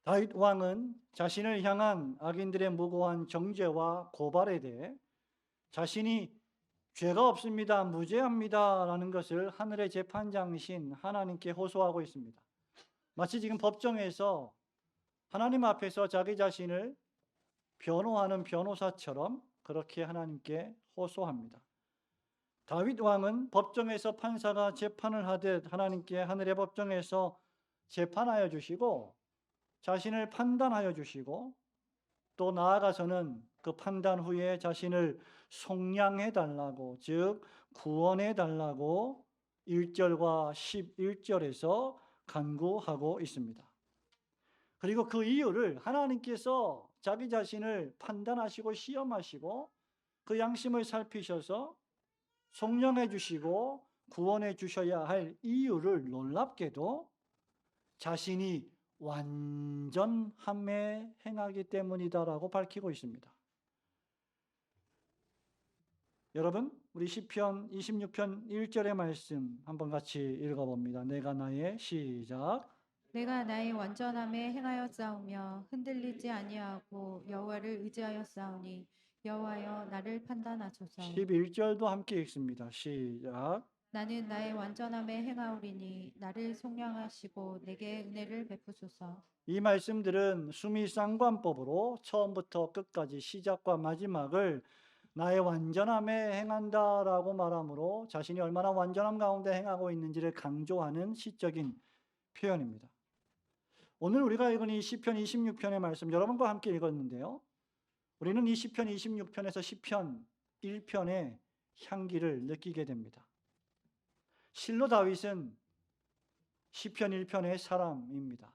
다윗 왕은 자신을 향한 악인들의 무고한 정죄와 고발에 대해 자신이 죄가 없습니다, 무죄합니다라는 것을 하늘의 재판장이신 하나님께 호소하고 있습니다. 마치 지금 법정에서 하나님 앞에서 자기 자신을 변호하는 변호사처럼 그렇게 하나님께 호소합니다. 다윗 왕은 법정에서 판사가 재판을 하듯 하나님께 하늘의 법정에서 재판하여 주시고 자신을 판단하여 주시고 또 나아가서는 그 판단 후에 자신을 속량해 달라고, 즉 구원해 달라고 1절과 11절에서 간구하고 있습니다. 그리고 그 이유를 하나님께서 자기 자신을 판단하시고 시험하시고 그 양심을 살피셔서 속량해 주시고 구원해 주셔야 할 이유를 놀랍게도 자신이 완전함에 행하기 때문이다라고 밝히고 있습니다. 여러분, 우리 시편 26편 1절의 말씀 한번 같이 읽어봅니다. 내가 나의 시작. 내가 나의 완전함에 행하여 싸우며 흔들리지 아니하고 여호와를 의지하여 싸우니 여호와여 나를 판단하소서. 11절도 함께 읽습니다. 시작. 나는 나의 완전함에 행하오리니 나를 속량하시고 내게 은혜를 베푸소서. 이 말씀들은 수미상관법으로 처음부터 끝까지 시작과 마지막을 나의 완전함에 행한다라고 말하므로 자신이 얼마나 완전함 가운데 행하고 있는지를 강조하는 시적인 표현입니다. 오늘 우리가 읽은 이 시편 26편의 말씀 여러분과 함께 읽었는데요. 우리는 이 시편 26편에서 시편 1편의 향기를 느끼게 됩니다. 실로 다윗은 시편 1편의 사람입니다.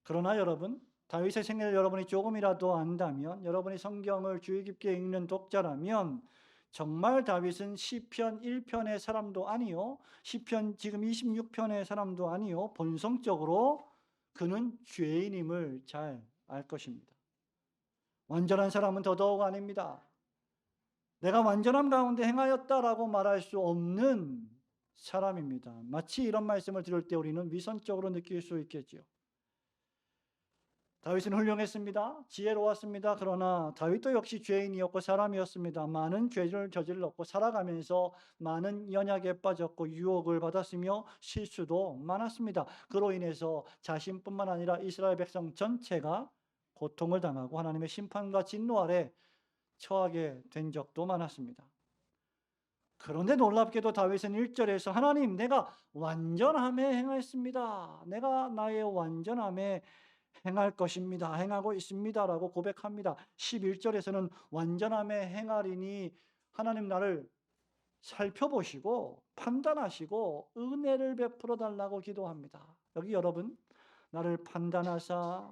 그러나 여러분, 다윗의 생애를 여러분이 조금이라도 안다면, 여러분이 성경을 주의 깊게 읽는 독자라면 정말 다윗은 시편 1편의 사람도 아니요, 시편 지금 26편의 사람도 아니요, 본성적으로 그는 죄인임을 잘 알 것입니다. 완전한 사람은 더더욱 아닙니다. 내가 완전함 가운데 행하였다라고 말할 수 없는 사람입니다. 마치 이런 말씀을 들을 때 우리는 위선적으로 느낄 수 있겠지요. 다윗은 훌륭했습니다. 지혜로웠습니다. 그러나 다윗도 역시 죄인이었고 사람이었습니다. 많은 죄를 저질렀고 살아가면서 많은 연약에 빠졌고 유혹을 받았으며 실수도 많았습니다. 그로 인해서 자신뿐만 아니라 이스라엘 백성 전체가 고통을 당하고 하나님의 심판과 진노 아래 처하게 된 적도 많았습니다. 그런데 놀랍게도 다윗은 1절에서 하나님 내가 완전함에 행하였습니다. 내가 나의 완전함에 행할 것입니다. 행하고 있습니다라고 고백합니다. 11절에서는 완전함에 행하리니 하나님 나를 살펴보시고 판단하시고 은혜를 베풀어 달라고 기도합니다. 여기 여러분 나를 판단하사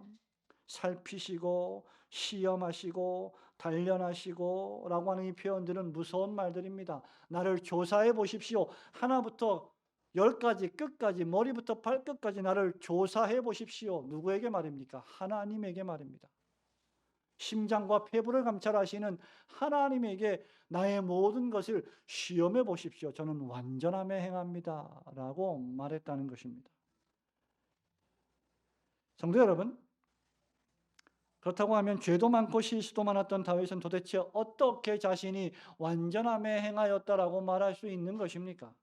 살피시고 시험하시고 단련하시고 라고 하는 이 표현들은 무서운 말들입니다. 나를 조사해 보십시오. 하나부터 열까지 끝까지 머리부터 발끝까지 나를 조사해 보십시오. 누구에게 말입니까? 하나님에게 말입니다. 심장과 폐부를 감찰하시는 하나님에게 나의 모든 것을 시험해 보십시오. 저는 완전함에 행합니다. 라고 말했다는 것입니다. 성도 여러분, 그렇다고 하면 죄도 많고 실수도 많았던 다윗은 도대체 어떻게 자신이 완전함에 행하였다라고 말할 수 있는 것입니까?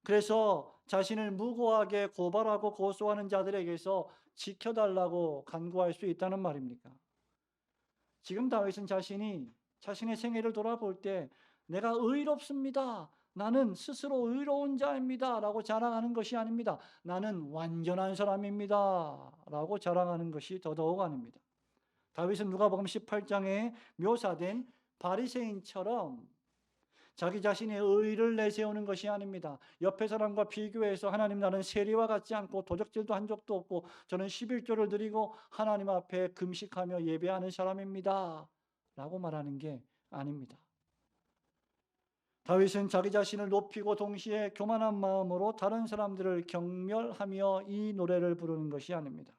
그래서 자신을 무고하게 고발하고 고소하는 자들에게서 지켜달라고 간구할 수 있다는 말입니까? 지금 다윗은 자신의 생애를 돌아볼 때 내가 의롭습니다. 나는 스스로 의로운 자입니다. 라고 자랑하는 것이 아닙니다. 나는 완전한 사람입니다. 라고 자랑하는 것이 더더욱 아닙니다. 다윗은 누가복음 18장에 묘사된 바리새인처럼 자기 자신의 의를 내세우는 것이 아닙니다. 옆에 사람과 비교해서 하나님 나는 세리와 같지 않고 도적질도 한 적도 없고 저는 11조를 드리고 하나님 앞에 금식하며 예배하는 사람입니다. 라고 말하는 게 아닙니다. 다윗은 자기 자신을 높이고 동시에 교만한 마음으로 다른 사람들을 경멸하며 이 노래를 부르는 것이 아닙니다.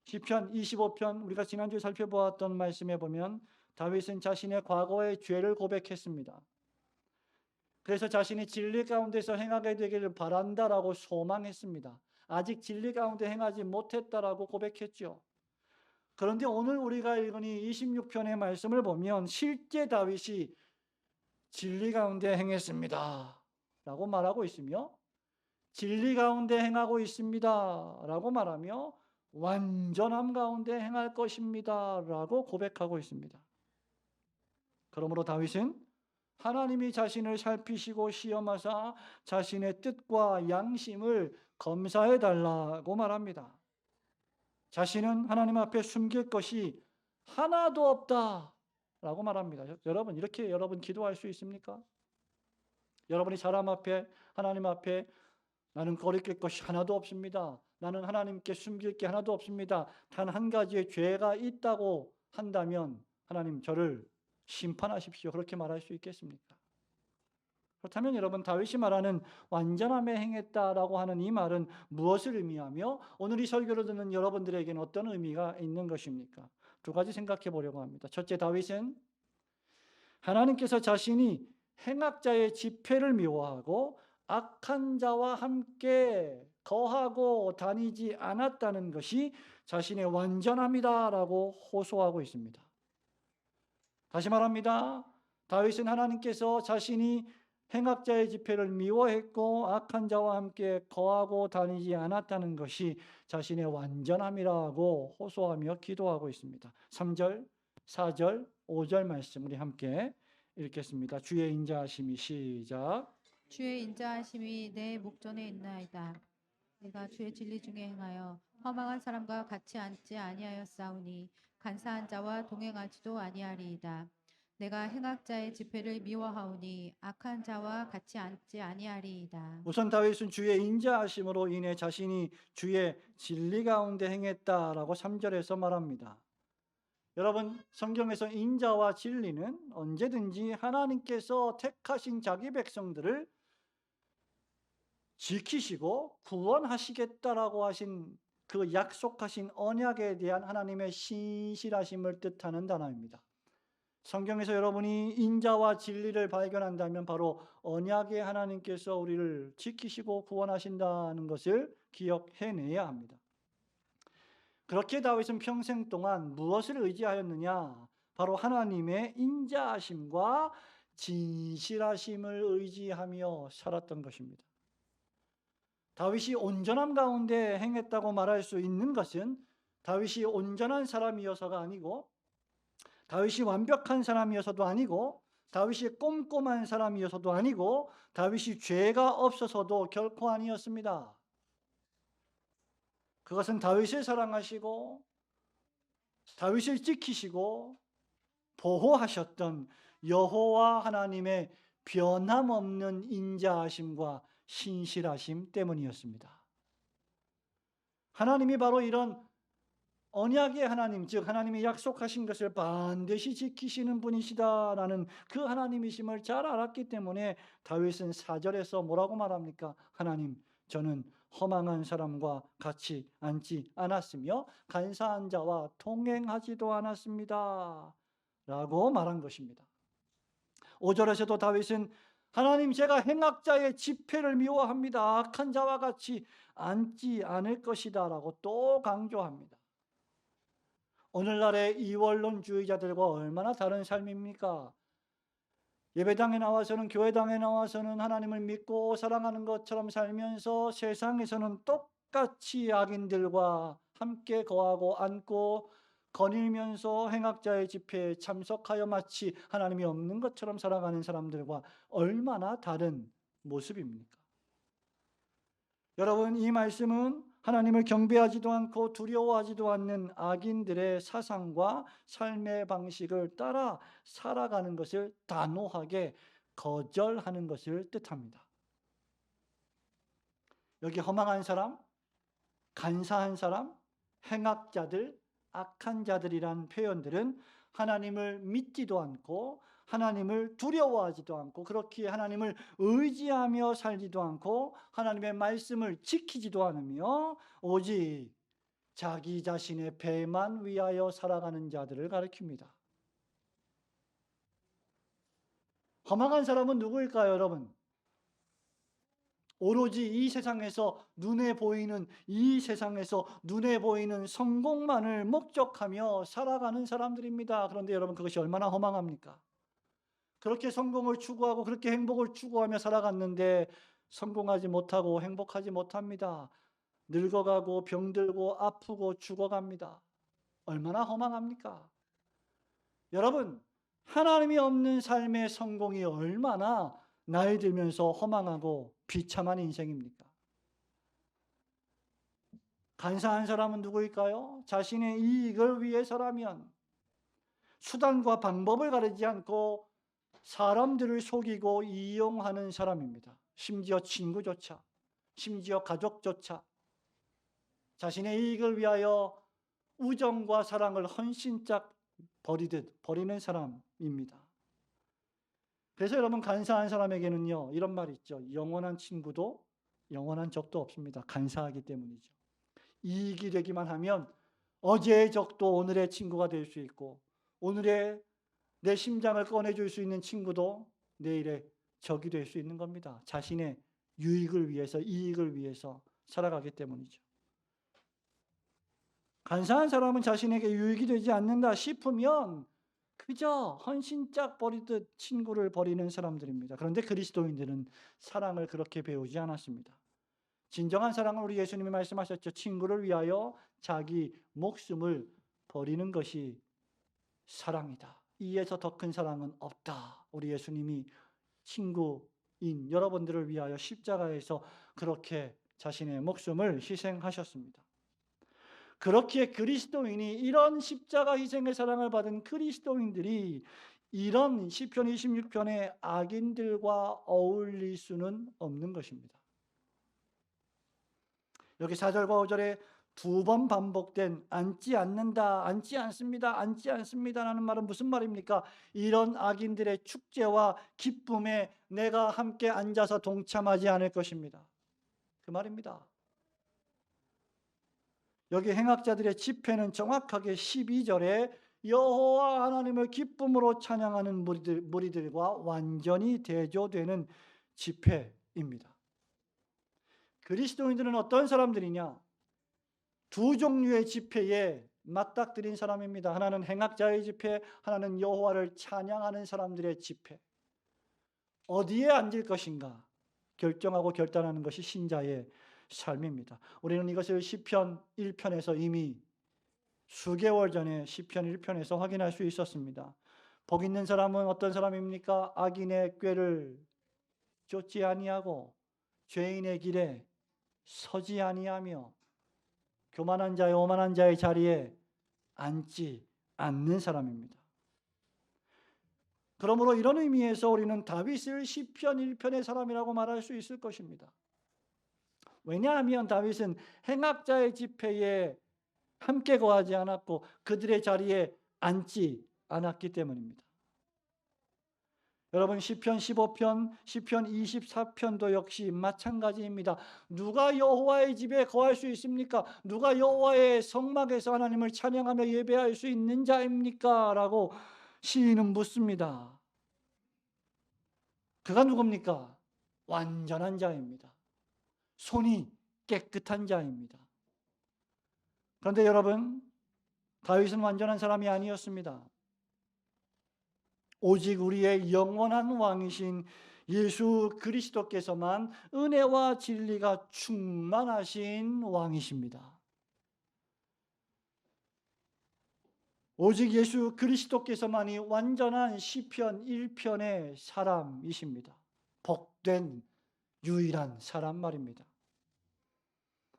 시편 25편 우리가 지난주에 살펴보았던 말씀에 보면 다윗은 자신의 과거의 죄를 고백했습니다. 그래서 자신이 진리 가운데서 행하게 되기를 바란다라고 소망했습니다. 아직 진리 가운데 행하지 못했다라고 고백했죠. 그런데 오늘 우리가 읽은 이 26편의 말씀을 보면 실제 다윗이 진리 가운데 행했습니다 라고 말하고 있으며, 진리 가운데 행하고 있습니다 라고 말하며 완전함 가운데 행할 것입니다 라고 고백하고 있습니다. 그러므로 다윗은 하나님이 자신을 살피시고 시험하사 자신의 뜻과 양심을 검사해 달라고 말합니다. 자신은 하나님 앞에 숨길 것이 하나도 없다 라고 말합니다. 여러분, 이렇게 여러분 기도할 수 있습니까? 여러분이 사람 앞에, 하나님 앞에 나는 거리낄 것이 하나도 없습니다, 나는 하나님께 숨길 게 하나도 없습니다, 단 한 가지의 죄가 있다고 한다면 하나님 저를 심판하십시오, 그렇게 말할 수 있겠습니까? 그렇다면 여러분, 다윗이 말하는 완전함에 행했다라고 하는 이 말은 무엇을 의미하며 오늘 이 설교를 듣는 여러분들에게는 어떤 의미가 있는 것입니까? 두 가지 생각해 보려고 합니다. 첫째, 다윗은 하나님께서 자신이 행악자의 집회를 미워하고 악한 자와 함께 거하고 다니지 않았다는 것이 자신의 완전함이다라고 호소하고 있습니다. 다시 말합니다. 다윗은 하나님께서 자신이 행악자의 집회를 미워했고 악한 자와 함께 거하고 다니지 않았다는 것이 자신의 완전함이라고 호소하며 기도하고 있습니다. 3절, 4절, 5절 말씀 우리 함께 읽겠습니다. 주의 인자하심이 시작. 주의 인자하심이 내 목전에 있나이다. 내가 주의 진리 중에 행하여 허망한 사람과 같이 앉지 아니하였사오니 간사한 자와 동행하지도 아니하리이다. 내가 행악자의 집회를 미워하오니 악한 자와 같이 앉지 아니하리이다. 우선 다윗은 주의 인자하심으로 인해 자신이 주의 진리 가운데 행했다라고 3절에서 말합니다. 여러분, 성경에서 인자와 진리는 언제든지 하나님께서 택하신 자기 백성들을 지키시고 구원하시겠다라고 하신 그 약속하신 언약에 대한 하나님의 신실하심을 뜻하는 단어입니다. 성경에서 여러분이 인자와 진리를 발견한다면 바로 언약의 하나님께서 우리를 지키시고 구원하신다는 것을 기억해내야 합니다. 그렇게 다윗은 평생 동안 무엇을 의지하였느냐? 바로 하나님의 인자하심과 진실하심을 의지하며 살았던 것입니다. 다윗이 온전함 가운데 행했다고 말할 수 있는 것은 다윗이 온전한 사람이어서가 아니고, 다윗이 완벽한 사람이어서도 아니고, 다윗이 꼼꼼한 사람이어서도 아니고, 다윗이 죄가 없어서도 결코 아니었습니다. 그것은 다윗을 사랑하시고 다윗을 지키시고 보호하셨던 여호와 하나님의 변함없는 인자하심과 신실하심 때문이었습니다. 하나님이 바로 이런 언약의 하나님, 즉 하나님이 약속하신 것을 반드시 지키시는 분이시다라는 그 하나님이심을 잘 알았기 때문에 다윗은 4절에서 뭐라고 말합니까? 하나님, 저는 허망한 사람과 같이 앉지 않았으며 간사한 자와 동행하지도 않았습니다 라고 말한 것입니다. 5절에서도 다윗은 하나님, 제가 행악자의 집회를 미워합니다, 악한 자와 같이 앉지 않을 것이다 라고 또 강조합니다. 오늘날의 이원론주의자들과 얼마나 다른 삶입니까? 예배당에 나와서는, 교회당에 나와서는 하나님을 믿고 사랑하는 것처럼 살면서 세상에서는 똑같이 악인들과 함께 거하고 앉고 거닐면서 행악자의 집회에 참석하여 마치 하나님이 없는 것처럼 살아가는 사람들과 얼마나 다른 모습입니까? 여러분, 이 말씀은 하나님을 경배하지도 않고 두려워하지도 않는 악인들의 사상과 삶의 방식을 따라 살아가는 것을 단호하게 거절하는 것을 뜻합니다. 여기 허망한 사람, 간사한 사람, 행악자들, 악한 자들이란 표현들은 하나님을 믿지도 않고 하나님을 두려워하지도 않고 그렇게 하나님을 의지하며 살지도 않고 하나님의 말씀을 지키지도 않으며 오직 자기 자신의 배만 위하여 살아가는 자들을 가리킵니다. 허망한 사람은 누구일까요, 여러분? 오로지 이 세상에서 눈에 보이는 성공만을 목적하며 살아가는 사람들입니다. 그런데 여러분, 그것이 얼마나 허망합니까? 그렇게 성공을 추구하고 그렇게 행복을 추구하며 살아갔는데 성공하지 못하고 행복하지 못합니다. 늙어가고 병들고 아프고 죽어갑니다. 얼마나 허망합니까? 여러분, 하나님이 없는 삶의 성공이 얼마나 나이 들면서 허망하고 비참한 인생입니까? 간사한 사람은 누구일까요? 자신의 이익을 위해서라면 수단과 방법을 가리지 않고 사람들을 속이고 이용하는 사람입니다. 심지어 친구조차, 심지어 가족조차 자신의 이익을 위하여 우정과 사랑을 헌신짝 버리듯 버리는 사람입니다. 그래서 여러분, 간사한 사람에게는요, 이런 말이 있죠. 영원한 친구도 영원한 적도 없습니다. 간사하기 때문이죠. 이익이 되기만 하면 어제의 적도 오늘의 친구가 될 수 있고, 오늘의 내 심장을 꺼내줄 수 있는 친구도 내일의 적이 될 수 있는 겁니다. 자신의 유익을 위해서, 이익을 위해서 살아가기 때문이죠. 간사한 사람은 자신에게 유익이 되지 않는다 싶으면 그저 헌신짝 버리듯 친구를 버리는 사람들입니다. 그런데 그리스도인들은 사랑을 그렇게 배우지 않았습니다. 진정한 사랑은 우리 예수님이 말씀하셨죠. 친구를 위하여 자기 목숨을 버리는 것이 사랑이다. 이에서 더 큰 사랑은 없다. 우리 예수님이 친구인 여러분들을 위하여 십자가에서 그렇게 자신의 목숨을 희생하셨습니다. 그렇기에 그리스도인이, 이런 십자가 희생의 사랑을 받은 그리스도인들이 이런 시편 26편의 악인들과 어울릴 수는 없는 것입니다. 여기 4절과 5절에 두 번 반복된 앉지 않는다, 앉지 않습니다, 앉지 않습니다라는 말은 무슨 말입니까? 이런 악인들의 축제와 기쁨에 내가 함께 앉아서 동참하지 않을 것입니다. 그 말입니다. 여기 행악자들의 집회는 정확하게 12절에 여호와 하나님을 기쁨으로 찬양하는 무리들과 완전히 대조되는 집회입니다. 그리스도인들은 어떤 사람들이냐? 두 종류의 집회에 맞닥뜨린 사람입니다. 하나는 행악자의 집회, 하나는 여호와를 찬양하는 사람들의 집회. 어디에 앉을 것인가 결정하고 결단하는 것이 신자의 삶입니다. 우리는 이것을 시편 1편에서 이미 수개월 전에 시편 1편에서 확인할 수 있었습니다. 복 있는 사람은 어떤 사람입니까? 악인의 꾀를 쫓지 아니하고 죄인의 길에 서지 아니하며 교만한 자의 오만한 자의 자리에 앉지 않는 사람입니다. 그러므로 이런 의미에서 우리는 다윗을 시편 1편의 사람이라고 말할 수 있을 것입니다. 왜냐하면 다윗은 행악자의 집회에 함께 거하지 않았고 그들의 자리에 앉지 않았기 때문입니다. 여러분, 시편 15편, 시편 24편도 역시 마찬가지입니다. 누가 여호와의 집에 거할 수 있습니까? 누가 여호와의 성막에서 하나님을 찬양하며 예배할 수 있는 자입니까? 라고 시인은 묻습니다. 그가 누굽니까? 완전한 자입니다. 손이 깨끗한 자입니다. 그런데 여러분, 다윗은 완전한 사람이 아니었습니다. 오직 우리의 영원한 왕이신 예수 그리스도께서만 은혜와 진리가 충만하신 왕이십니다. 오직 예수 그리스도께서만이 완전한 시편 1편의 사람이십니다. 복된 유일한 사람 말입니다.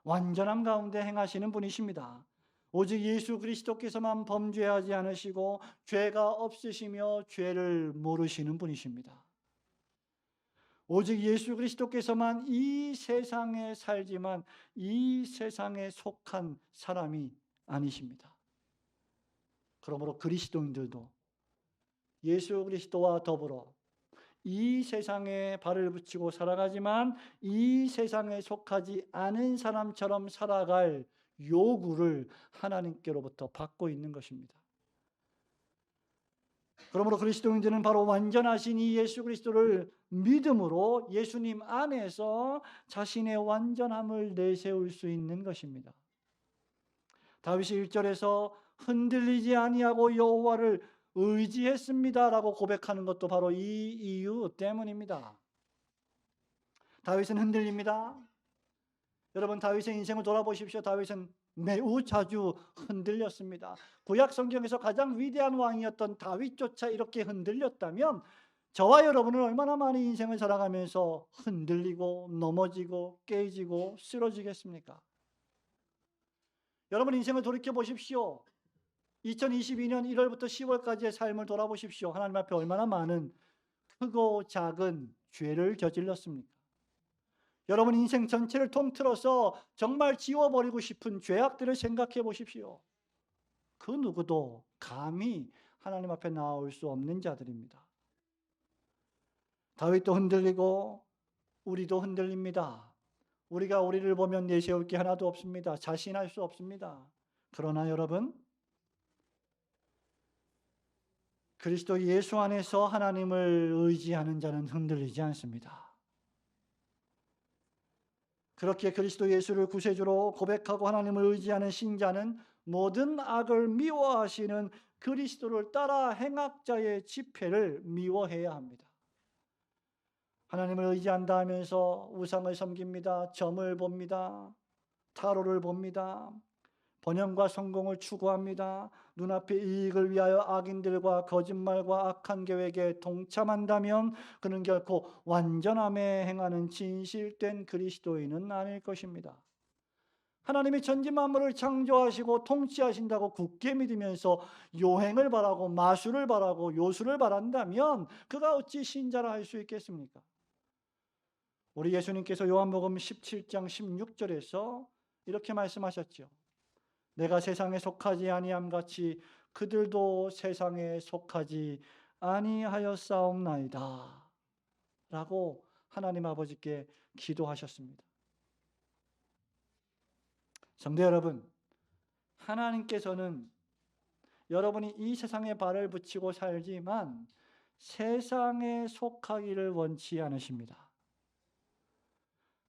완전함 가운데 행하시는 분이십니다. 오직 예수 그리스도께서만 범죄하지 않으시고 죄가 없으시며 죄를 모르시는 분이십니다. 오직 예수 그리스도께서만 이 세상에 살지만 이 세상에 속한 사람이 아니십니다. 그러므로 그리스도인들도 예수 그리스도와 더불어 이 세상에 발을 붙이고 살아가지만 이 세상에 속하지 않은 사람처럼 살아갈 요구를 하나님께로부터 받고 있는 것입니다. 그러므로 그리스도인들은 바로 완전하신 이 예수 그리스도를 믿음으로 예수님 안에서 자신의 완전함을 내세울 수 있는 것입니다. 다윗이 1절에서 흔들리지 아니하고 여호와를 의지했습니다라고 고백하는 것도 바로 이 이유 때문입니다. 다윗은 흔들립니다. 여러분, 다윗의 인생을 돌아보십시오. 다윗은 매우 자주 흔들렸습니다. 구약 성경에서 가장 위대한 왕이었던 다윗조차 이렇게 흔들렸다면 저와 여러분은 얼마나 많은 인생을 살아가면서 흔들리고 넘어지고 깨지고 쓰러지겠습니까? 여러분, 인생을 돌이켜 보십시오. 2022년 1월부터 10월까지의 삶을 돌아보십시오. 하나님 앞에 얼마나 많은 크고 작은 죄를 저질렀습니까? 여러분 인생 전체를 통틀어서 정말 지워버리고 싶은 죄악들을 생각해 보십시오. 그 누구도 감히 하나님 앞에 나올 수 없는 자들입니다. 다윗도 흔들리고 우리도 흔들립니다. 우리가 우리를 보면 내세울 게 하나도 없습니다. 자신할 수 없습니다. 그러나 여러분, 그리스도 예수 안에서 하나님을 의지하는 자는 흔들리지 않습니다. 그렇게 그리스도 예수를 구세주로 고백하고 하나님을 의지하는 신자는 모든 악을 미워하시는 그리스도를 따라 행악자의 집회를 미워해야 합니다. 하나님을 의지한다 하면서 우상을 섬깁니다. 점을 봅니다. 타로를 봅니다. 번영과 성공을 추구합니다. 눈앞의 이익을 위하여 악인들과 거짓말과 악한 계획에 동참한다면 그는 결코 완전함에 행하는 진실된 그리스도인은 아닐 것입니다. 하나님이 천지 만물을 창조하시고 통치하신다고 굳게 믿으면서 요행을 바라고 마술을 바라고 요술을 바란다면 그가 어찌 신자라 할 수 있겠습니까? 우리 예수님께서 요한복음 17장 16절에서 이렇게 말씀하셨죠. 내가 세상에 속하지 아니함 같이 그들도 세상에 속하지 아니하였사옵나이다 라고 하나님 아버지께 기도하셨습니다. 성도 여러분, 하나님께서는 여러분이 이 세상에 발을 붙이고 살지만 세상에 속하기를 원치 않으십니다.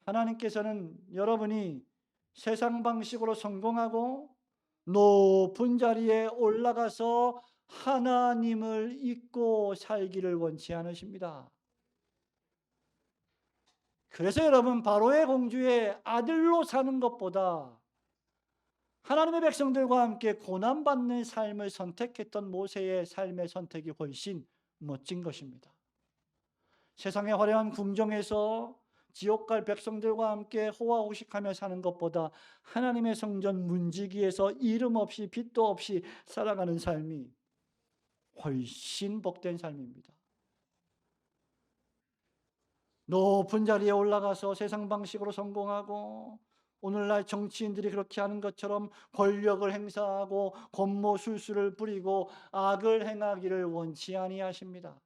하나님께서는 여러분이 세상 방식으로 성공하고 높은 자리에 올라가서 하나님을 잊고 살기를 원치 않으십니다. 그래서 여러분, 바로의 공주의 아들로 사는 것보다 하나님의 백성들과 함께 고난받는 삶을 선택했던 모세의 삶의 선택이 훨씬 멋진 것입니다. 세상의 화려한 궁정에서 지옥 갈 백성들과 함께 호화호식하며 사는 것보다 하나님의 성전 문지기에서 이름 없이 빛도 없이 살아가는 삶이 훨씬 복된 삶입니다. 높은 자리에 올라가서 세상 방식으로 성공하고 오늘날 정치인들이 그렇게 하는 것처럼 권력을 행사하고 권모술수를 부리고 악을 행하기를 원치 아니하십니다.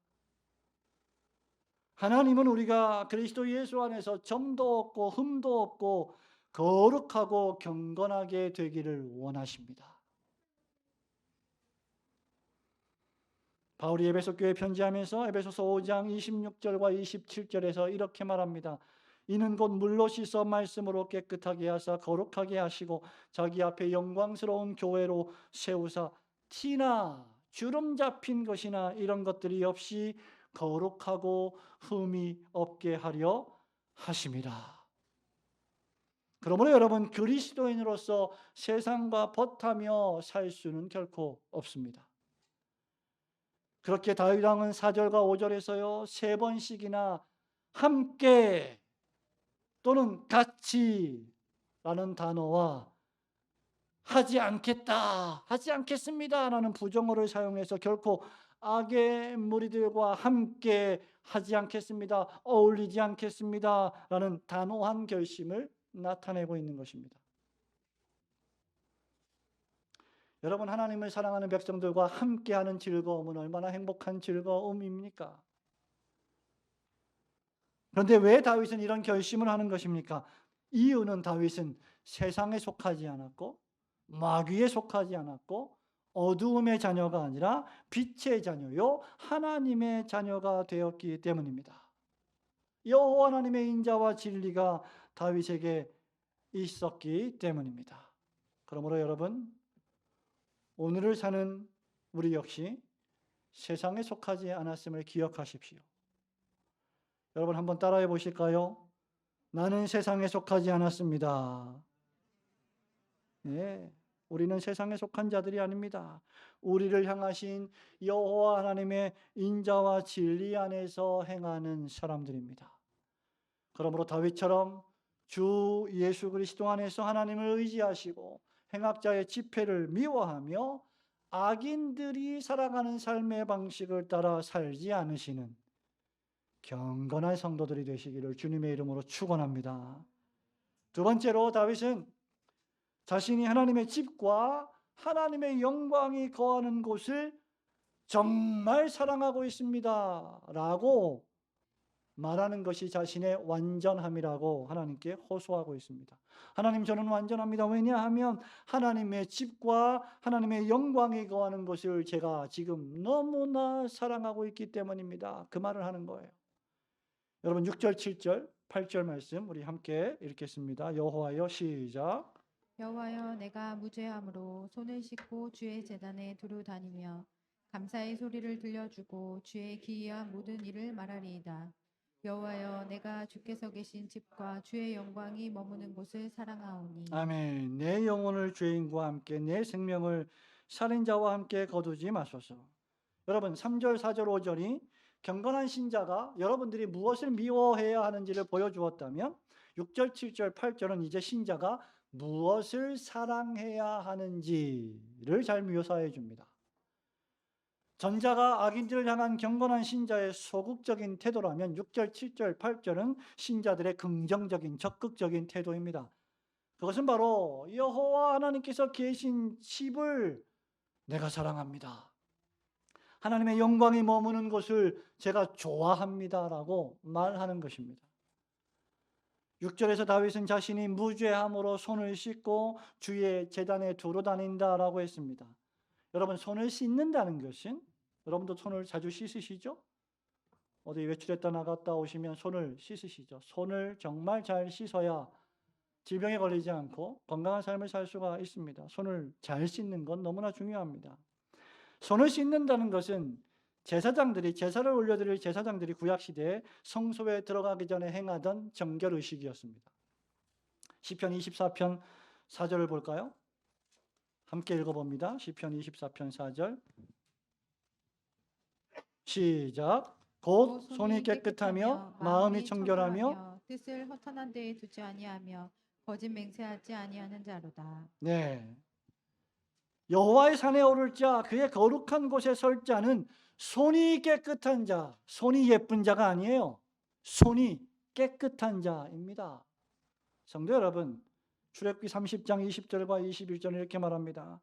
하나님은 우리가 그리스도 예수 안에서 점도 없고 흠도 없고 거룩하고 경건하게 되기를 원하십니다. 바울이 에베소 교회에 편지하면서 에베소서 5장 26절과 27절에서 이렇게 말합니다. 이는 곧 물로 씻어 말씀으로 깨끗하게 하사 거룩하게 하시고 자기 앞에 영광스러운 교회로 세우사 티나 주름 잡힌 것이나 이런 것들이 없이 거룩하고 흠이 없게 하려 하심이라. 그러므로 여러분, 그리스도인으로서 세상과 벗하며 살 수는 결코 없습니다. 그렇게 다윗 왕은 4절과 5절에서요 3번씩이나 함께 또는 같이 라는 단어와 하지 않겠다, 하지 않겠습니다 라는 부정어를 사용해서 결코 악의 무리들과 함께 하지 않겠습니다, 어울리지 않겠습니다 라는 단호한 결심을 나타내고 있는 것입니다. 여러분, 하나님을 사랑하는 백성들과 함께하는 즐거움은 얼마나 행복한 즐거움입니까? 그런데 왜 다윗은 이런 결심을 하는 것입니까? 이유는 다윗은 세상에 속하지 않았고 마귀에 속하지 않았고 어두움의 자녀가 아니라 빛의 자녀요 하나님의 자녀가 되었기 때문입니다. 여호와 하나님의 인자와 진리가 다윗에게 있었기 때문입니다. 그러므로 여러분, 오늘을 사는 우리 역시 세상에 속하지 않았음을 기억하십시오. 여러분 한번 따라해 보실까요? 나는 세상에 속하지 않았습니다. 네, 우리는 세상에 속한 자들이 아닙니다. 우리를 향하신 여호와 하나님의 인자와 진리 안에서 행하는 사람들입니다. 그러므로 다윗처럼 주 예수 그리스도 안에서 하나님을 의지하시고 행악자의 집회를 미워하며 악인들이 살아가는 삶의 방식을 따라 살지 않으시는 경건한 성도들이 되시기를 주님의 이름으로 축원합니다. 두 번째로 다윗은 자신이 하나님의 집과 하나님의 영광이 거하는 곳을 정말 사랑하고 있습니다 라고 말하는 것이 자신의 완전함이라고 하나님께 호소하고 있습니다. 하나님, 저는 완전합니다. 왜냐하면 하나님의 집과 하나님의 영광이 거하는 것을 제가 지금 너무나 사랑하고 있기 때문입니다. 그 말을 하는 거예요. 여러분 6절, 7절, 8절 말씀 우리 함께 읽겠습니다. 여호와여, 시작. 여호와여, 내가 무죄함으로 손을 씻고 주의 제단에 두루 다니며 감사의 소리를 들려주고 주의 기이한 모든 일을 말하리이다. 여호와여, 내가 주께서 계신 집과 주의 영광이 머무는 곳을 사랑하오니. 아멘. 내 영혼을 죄인과 함께 내 생명을 살인자와 함께 거두지 마소서. 여러분 3절, 4절, 5절이 경건한 신자가 여러분들이 무엇을 미워해야 하는지를 보여주었다면 6절, 7절, 8절은 이제 신자가 무엇을 사랑해야 하는지를 잘 묘사해 줍니다. 전자가 악인들을 향한 경건한 신자의 소극적인 태도라면 6절, 7절, 8절은 신자들의 긍정적인 적극적인 태도입니다. 그것은 바로 여호와 하나님께서 계신 집을 내가 사랑합니다. 하나님의 영광이 머무는 곳을 제가 좋아합니다라고 말하는 것입니다. 6절에서 다윗은 자신이 무죄함으로 손을 씻고 주의 제단에 두루 다닌다라고 했습니다. 여러분, 손을 씻는다는 것은, 여러분도 손을 자주 씻으시죠? 어디 외출했다 나갔다 오시면 손을 씻으시죠? 손을 정말 잘 씻어야 질병에 걸리지 않고 건강한 삶을 살 수가 있습니다. 손을 잘 씻는 건 너무나 중요합니다. 손을 씻는다는 것은 제사장들이, 제사를 올려드릴 제사장들이 구약시대에 성소에 들어가기 전에 행하던 정결의식이었습니다. 시편 24편 4절을 볼까요? 함께 읽어봅니다. 시편 24편 4절 시작. 곧 손이 깨끗하며 마음이 청결하며 뜻을 허탄한 데에 두지 아니하며 거짓 맹세하지 아니하는 자로다. 네, 여호와의 산에 오를 자, 그의 거룩한 곳에 설 자는 손이 깨끗한 자, 손이 예쁜 자가 아니에요. 손이 깨끗한 자입니다. 성도 여러분, 출애굽기 30장 20절과 21절은 이렇게 말합니다.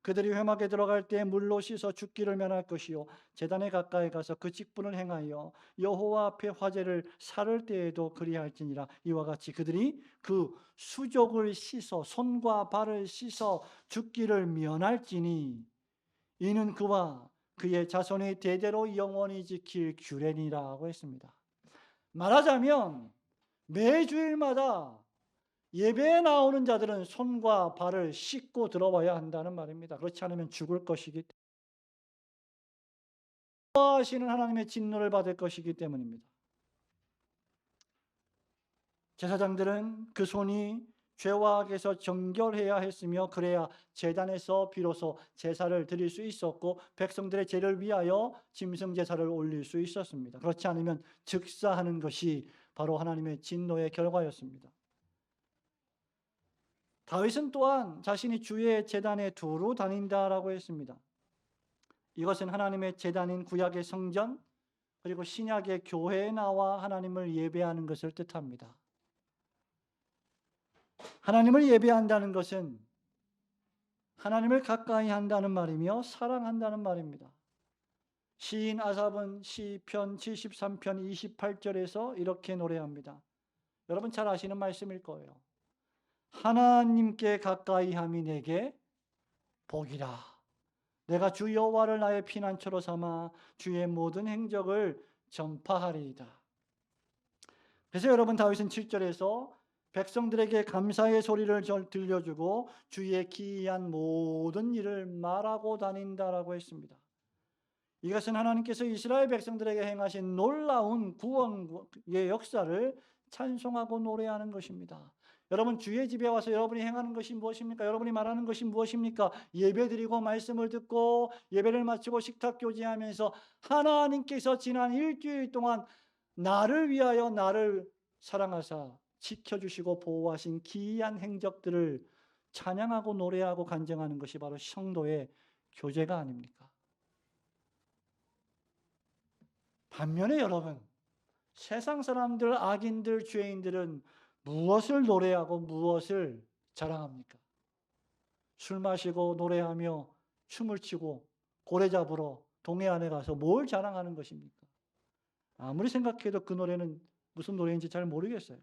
그들이 회막에 들어갈 때 물로 씻어 죽기를 면할 것이요 제단에 가까이 가서 그 직분을 행하여 여호와 앞에 화제를 살을 때에도 그리할지니라. 이와 같이 그들이 그 수족을 씻어 손과 발을 씻어 죽기를 면할지니 이는 그와 그의 자손이 대대로 영원히 지킬 규례니라고 했습니다. 말하자면 매주일마다 예배에 나오는 자들은 손과 발을 씻고 들어와야 한다는 말입니다. 그렇지 않으면 죽을 것이기 때문에, 하시는 하나님의 진노를 받을 것이기 때문입니다. 제사장들은 그 손이 죄와 악에서 정결해야 했으며 그래야 제단에서 비로소 제사를 드릴 수 있었고 백성들의 죄를 위하여 짐승 제사를 올릴 수 있었습니다. 그렇지 않으면 즉사하는 것이 바로 하나님의 진노의 결과였습니다. 다윗은 또한 자신이 주의 제단에 두루 다닌다라고 했습니다. 이것은 하나님의 제단인 구약의 성전 그리고 신약의 교회에 나와 하나님을 예배하는 것을 뜻합니다. 하나님을 예배한다는 것은 하나님을 가까이 한다는 말이며 사랑한다는 말입니다. 시인 아삽은 시편 73편 28절에서 이렇게 노래합니다. 여러분 잘 아시는 말씀일 거예요. 하나님께 가까이 함이 내게 복이라. 내가 주 여호와를 나의 피난처로 삼아 주의 모든 행적을 전파하리이다. 그래서 여러분 다윗은 7절에서 백성들에게 감사의 소리를 들려주고 주의 기이한 모든 일을 말하고 다닌다라고 했습니다. 이것은 하나님께서 이스라엘 백성들에게 행하신 놀라운 구원의 역사를 찬송하고 노래하는 것입니다. 여러분 주의 집에 와서 여러분이 행하는 것이 무엇입니까? 여러분이 말하는 것이 무엇입니까? 예배드리고 말씀을 듣고 예배를 마치고 식탁 교제하면서 하나님께서 지난 일주일 동안 나를 위하여 나를 사랑하사 지켜주시고 보호하신 기이한 행적들을 찬양하고 노래하고 간증하는 것이 바로 성도의 교제가 아닙니까? 반면에 여러분, 세상 사람들, 악인들, 죄인들은 무엇을 노래하고 무엇을 자랑합니까? 술 마시고 노래하며 춤을 추고 고래 잡으러 동해안에 가서 뭘 자랑하는 것입니까? 아무리 생각해도 그 노래는 무슨 노래인지 잘 모르겠어요.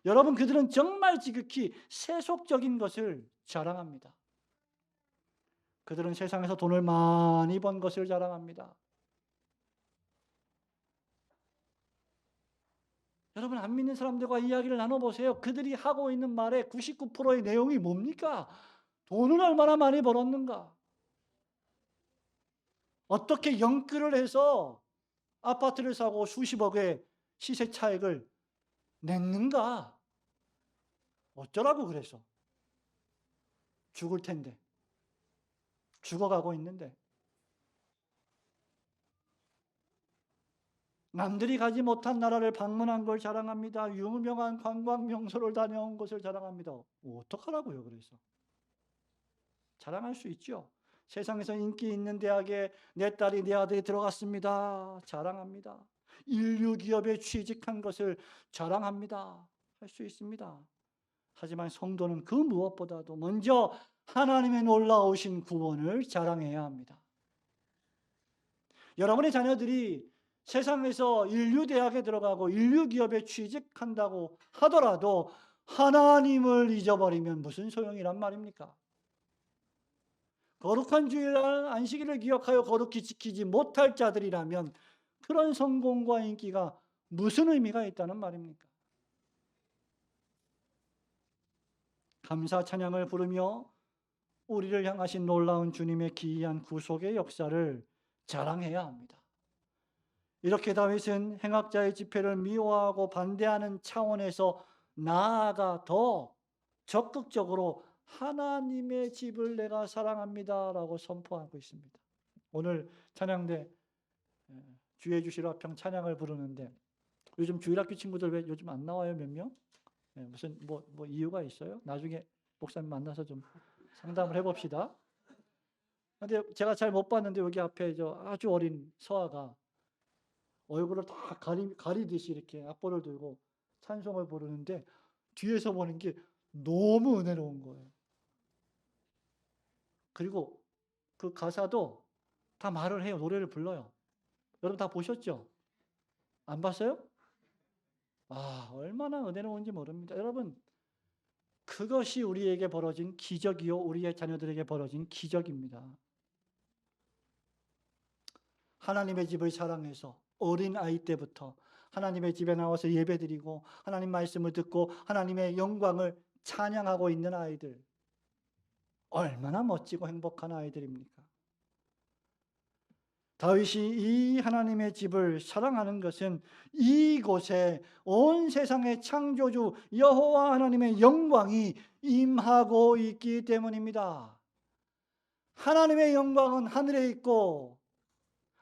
여러분, 그들은 정말 지극히 세속적인 것을 자랑합니다. 그들은 세상에서 돈을 많이 번 것을 자랑합니다. 여러분, 안 믿는 사람들과 이야기를 나눠보세요. 그들이 하고 있는 말의 99%의 내용이 뭡니까? 돈을 얼마나 많이 벌었는가? 어떻게 영끌을 해서 아파트를 사고 수십억의 시세 차익을 냈는가? 어쩌라고 그래서? 죽을 텐데. 죽어가고 있는데. 남들이 가지 못한 나라를 방문한 걸 자랑합니다. 유명한 관광 명소를 다녀온 것을 자랑합니다. 어떡하라고요, 그래서? 자랑할 수 있죠. 세상에서 인기 있는 대학에 내 딸이 내 아들이 들어갔습니다. 자랑합니다. 인류 기업에 취직한 것을 자랑합니다. 할 수 있습니다. 하지만 성도는 그 무엇보다도 먼저 하나님의 놀라우신 구원을 자랑해야 합니다. 여러분의 자녀들이 세상에서 인류 대학에 들어가고 인류 기업에 취직한다고 하더라도 하나님을 잊어버리면 무슨 소용이란 말입니까? 거룩한 주일날 안식일을 기억하여 거룩히 지키지 못할 자들이라면 그런 성공과 인기가 무슨 의미가 있다는 말입니까? 감사 찬양을 부르며 우리를 향하신 놀라운 주님의 기이한 구속의 역사를 자랑해야 합니다. 이렇게 다윗은 행악자의 집회를 미워하고 반대하는 차원에서 나아가 더 적극적으로 하나님의 집을 내가 사랑합니다라고 선포하고 있습니다. 오늘 찬양대 주의 주시라 평 찬양을 부르는데 요즘 주일학교 친구들 왜 요즘 안 나와요, 몇 명? 무슨 뭐 이유가 있어요? 나중에 목사님 만나서 좀 상담을 해봅시다. 근데 제가 잘 못 봤는데 여기 앞에 저 아주 어린 서아가 얼굴을 다 가리듯이 이렇게 악보를 들고 찬송을 부르는데 뒤에서 보는 게 너무 은혜로운 거예요. 그리고 그 가사도 다 말을 해요. 노래를 불러요. 여러분 다 보셨죠? 안 봤어요? 아, 얼마나 은혜로운지 모릅니다. 여러분, 그것이 우리에게 벌어진 기적이요. 우리의 자녀들에게 벌어진 기적입니다. 하나님의 집을 사랑해서 어린 아이 때부터 하나님의 집에 나와서 예배드리고 하나님 말씀을 듣고 하나님의 영광을 찬양하고 있는 아이들, 얼마나 멋지고 행복한 아이들입니까? 다윗이 이 하나님의 집을 사랑하는 것은 이곳에 온 세상의 창조주 여호와 하나님의 영광이 임하고 있기 때문입니다. 하나님의 영광은 하늘에 있고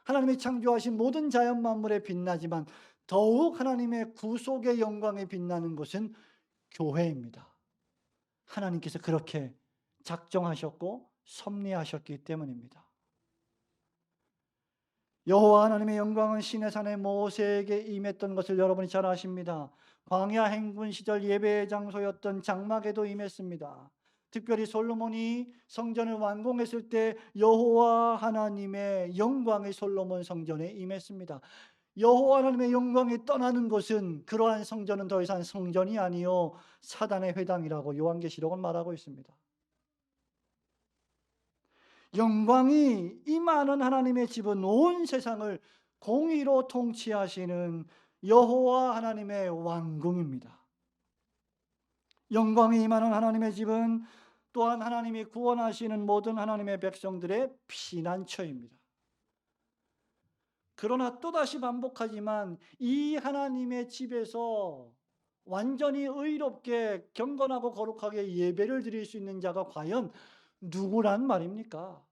하나님이 창조하신 모든 자연 만물에 빛나지만 더욱 하나님의 구속의 영광에 빛나는 곳은 교회입니다. 하나님께서 그렇게 작정하셨고 섭리하셨기 때문입니다. 여호와 하나님의 영광은 시내산에 모세에게 임했던 것을 여러분이 잘 아십니다. 광야 행군 시절 예배의 장소였던 장막에도 임했습니다. 특별히 솔로몬이 성전을 완공했을 때 여호와 하나님의 영광이 솔로몬 성전에 임했습니다. 여호와 하나님의 영광이 떠나는 곳은 그러한 성전은 더 이상 성전이 아니요 사단의 회당이라고 요한계시록은 말하고 있습니다. 영광이 임하는 하나님의 집은 온 세상을 공의로 통치하시는 여호와 하나님의 왕궁입니다. 영광이 임하는 하나님의 집은 또한 하나님이 구원하시는 모든 하나님의 백성들의 피난처입니다. 그러나 또다시 반복하지만 이 하나님의 집에서 완전히 의롭게 경건하고 거룩하게 예배를 드릴 수 있는 자가 과연 누구란 말입니까?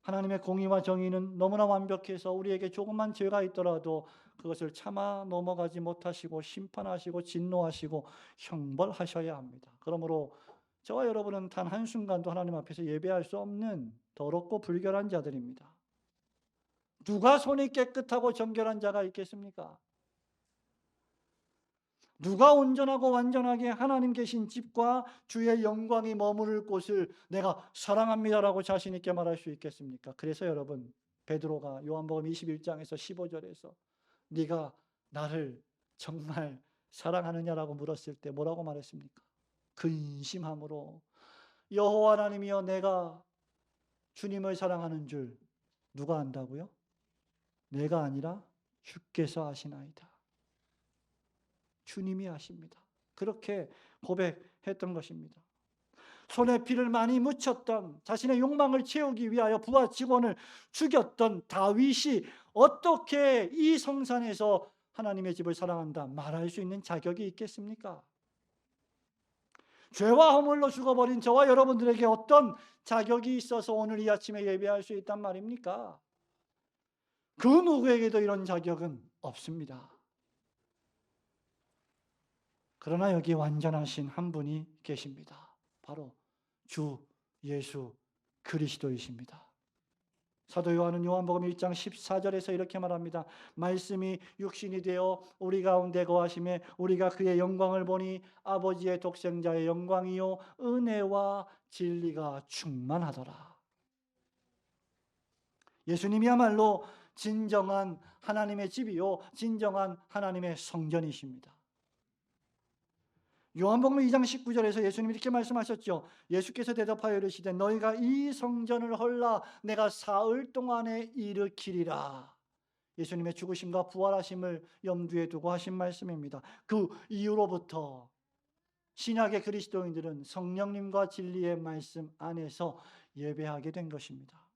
하나님의 공의와 정의는 너무나 완벽해서 우리에게 조금만 죄가 있더라도 그것을 참아 넘어가지 못하시고 심판하시고 진노하시고 형벌하셔야 합니다. 그러므로 저와 여러분은 단 한순간도 하나님 앞에서 예배할 수 없는 더럽고 불결한 자들입니다. 누가 손이 깨끗하고 정결한 자가 있겠습니까? 누가 온전하고 완전하게 하나님 계신 집과 주의 영광이 머무를 곳을 내가 사랑합니다라고 자신 있게 말할 수 있겠습니까? 그래서 여러분, 베드로가 요한복음 21장에서 15절에서 네가 나를 정말 사랑하느냐라고 물었을 때 뭐라고 말했습니까? 근심함으로 여호와 하나님이여 내가 주님을 사랑하는 줄 누가 안다고요? 내가 아니라 주께서 아시나이다. 주님이 아십니다. 그렇게 고백했던 것입니다. 손에 피를 많이 묻혔던, 자신의 욕망을 채우기 위하여 부하 직원을 죽였던 다윗이 어떻게 이 성산에서 하나님의 집을 사랑한다 말할 수 있는 자격이 있겠습니까? 죄와 허물로 죽어버린 저와 여러분들에게 어떤 자격이 있어서 오늘 이 아침에 예배할 수 있단 말입니까? 그 누구에게도 이런 자격은 없습니다. 그러나 여기 완전하신 한 분이 계십니다. 바로 주 예수 그리스도이십니다. 사도 요한은 요한복음 1장 14절에서 이렇게 말합니다. 말씀이 육신이 되어 우리 가운데 거하심에 우리가 그의 영광을 보니 아버지의 독생자의 영광이요 은혜와 진리가 충만하더라. 예수님이야말로 진정한 하나님의 집이요 진정한 하나님의 성전이십니다. 요한복음 2장 19절에서 예수님이 이렇게 말씀하셨죠. 예수께서 대답하여 이르시되 너희가 이 성전을 헐라 내가 사흘 동안에 일으키리라. 예수님의 죽으심과 부활하심을 염두에 두고 하신 말씀입니다. 그 이후로부터 신약의 그리스도인들은 성령님과 진리의 말씀 안에서 예배하게 된 것입니다.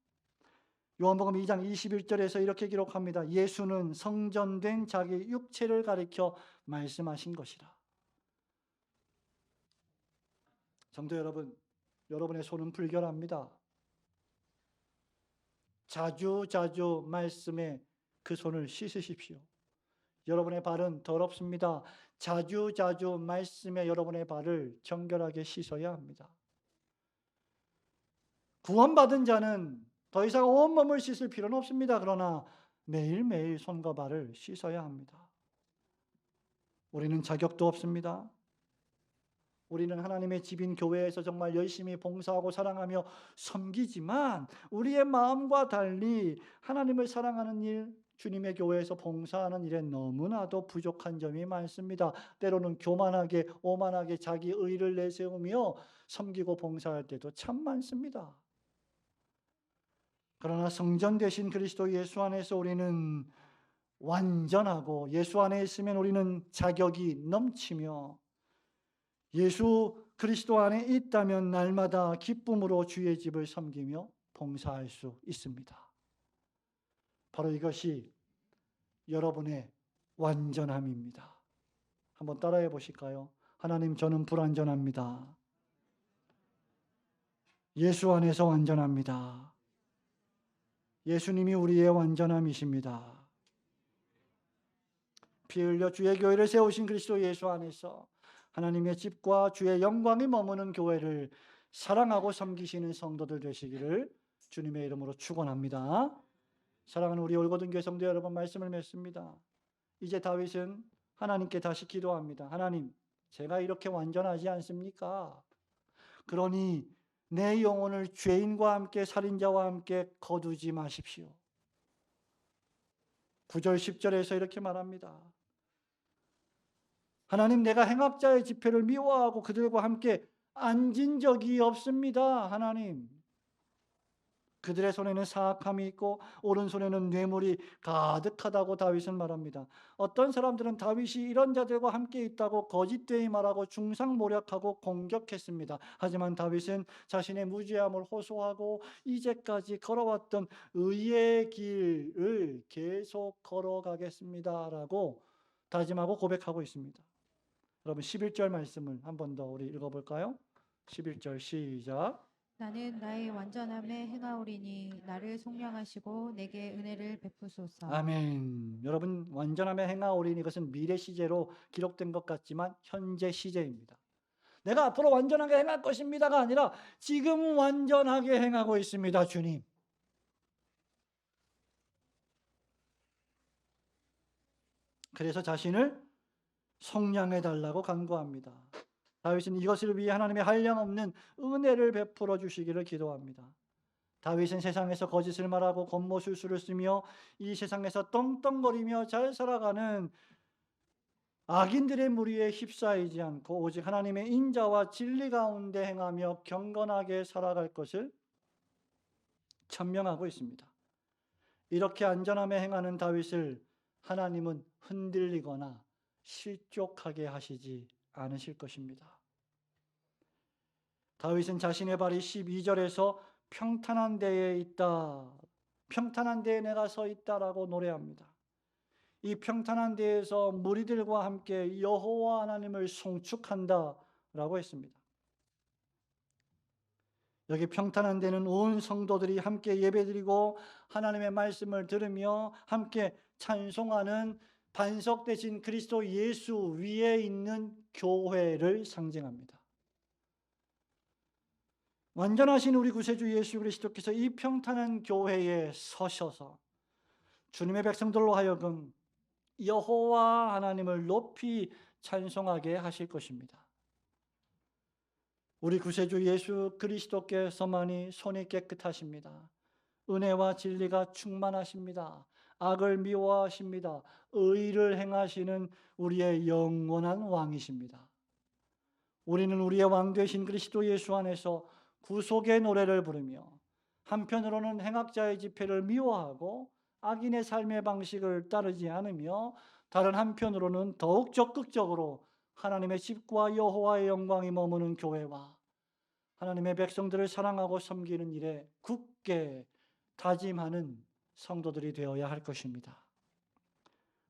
요한복음 2장 21절에서 이렇게 기록합니다. 예수는 성전된 자기 육체를 가리켜 말씀하신 것이라. 성도 여러분, 여러분의 손은 불결합니다. 자주 말씀에 그 손을 씻으십시오. 여러분의 발은 더럽습니다. 자주 말씀에 여러분의 발을 정결하게 씻어야 합니다. 구원받은 자는 더 이상 온몸을 씻을 필요는 없습니다. 그러나 매일매일 손과 발을 씻어야 합니다. 우리는 자격도 없습니다. 우리는 하나님의 집인 교회에서 정말 열심히 봉사하고 사랑하며 섬기지만 우리의 마음과 달리 하나님을 사랑하는 일, 주님의 교회에서 봉사하는 일에 너무나도 부족한 점이 많습니다. 때로는 교만하게 오만하게 자기 의를 내세우며 섬기고 봉사할 때도 참 많습니다. 그러나 성전 되신 그리스도 예수 안에서 우리는 완전하고 예수 안에 있으면 우리는 자격이 넘치며 예수 그리스도 안에 있다면 날마다 기쁨으로 주의 집을 섬기며 봉사할 수 있습니다. 바로 이것이 여러분의 완전함입니다. 한번 따라해 보실까요? 하나님, 저는 불완전합니다. 예수 안에서 완전합니다. 예수님이 우리의 완전함이십니다. 피 흘려 주의 교회를 세우신 그리스도 예수 안에서 하나님의 집과 주의 영광이 머무는 교회를 사랑하고 섬기시는 성도들 되시기를 주님의 이름으로 축원합니다. 사랑하는 우리 올고든 교회 성도 여러분, 말씀을 맺습니다. 이제 다윗은 하나님께 다시 기도합니다. 하나님, 제가 이렇게 완전하지 않습니까? 그러니 내 영혼을 죄인과 함께 살인자와 함께 거두지 마십시오. 9절 10절에서 이렇게 말합니다. 하나님, 내가 행악자의 집회를 미워하고 그들과 함께 앉은 적이 없습니다. 하나님. 그들의 손에는 사악함이 있고 오른손에는 뇌물이 가득하다고 다윗은 말합니다. 어떤 사람들은 다윗이 이런 자들과 함께 있다고 거짓되이 말하고 중상모략하고 공격했습니다. 하지만 다윗은 자신의 무죄함을 호소하고 이제까지 걸어왔던 의의 길을 계속 걸어가겠습니다라고 다짐하고 고백하고 있습니다. 여러분 11절 말씀을 한 번 더 우리 읽어볼까요? 11절 시작. 나는 나의 완전함에 행하오리니 나를 속량하시고 내게 은혜를 베푸소서. 아멘. 여러분 완전함에 행하오리니 이것은 미래 시제로 기록된 것 같지만 현재 시제입니다. 내가 앞으로 완전하게 행할 것입니다가 아니라 지금 완전하게 행하고 있습니다. 주님. 그래서 자신을 속량해 달라고 간구합니다. 다윗은 이것을 위해 하나님의 한량없는 은혜를 베풀어 주시기를 기도합니다. 다윗은 세상에서 거짓을 말하고 겉모술수를 쓰며 이 세상에서 떵떵거리며 잘 살아가는 악인들의 무리에 휩싸이지 않고 오직 하나님의 인자와 진리 가운데 행하며 경건하게 살아갈 것을 천명하고 있습니다. 이렇게 안전함에 행하는 다윗을 하나님은 흔들리거나 실족하게 하시지 않으실 것입니다. 다윗은 자신의 발이 12절에서 평탄한 데에 있다. 평탄한 데에 내가 서 있다라고 노래합니다. 이 평탄한 데에서 무리들과 함께 여호와 하나님을 송축한다라고 했습니다. 여기 평탄한 데는 온 성도들이 함께 예배드리고 하나님의 말씀을 들으며 함께 찬송하는 반석 대신 그리스도 예수 위에 있는 교회를 상징합니다. 완전하신 우리 구세주 예수 그리스도께서 이 평탄한 교회에 서셔서 주님의 백성들로 하여금 여호와 하나님을 높이 찬송하게 하실 것입니다. 우리 구세주 예수 그리스도께서만이 손이 깨끗하십니다. 은혜와 진리가 충만하십니다. 악을 미워하십니다. 의를 행하시는 우리의 영원한 왕이십니다. 우리는 우리의 왕 되신 그리스도 예수 안에서 구속의 노래를 부르며 한편으로는 행악자의 집회를 미워하고 악인의 삶의 방식을 따르지 않으며 다른 한편으로는 더욱 적극적으로 하나님의 집과 여호와의 영광이 머무는 교회와 하나님의 백성들을 사랑하고 섬기는 일에 굳게 다짐하는 성도들이 되어야 할 것입니다.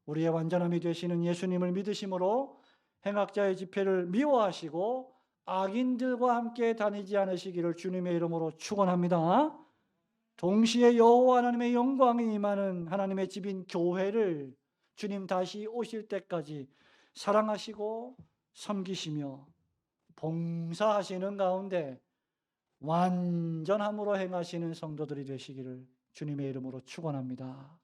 우리의 완전함이 되시는 예수님을 믿으심으로 행악자의 집회를 미워하시고 악인들과 함께 다니지 않으시기를 주님의 이름으로 축원합니다. 동시에 여호와 하나님의 영광이 임하는 하나님의 집인 교회를 주님 다시 오실 때까지 사랑하시고 섬기시며 봉사하시는 가운데 완전함으로 행하시는 성도들이 되시기를 주님의 이름으로 축원합니다.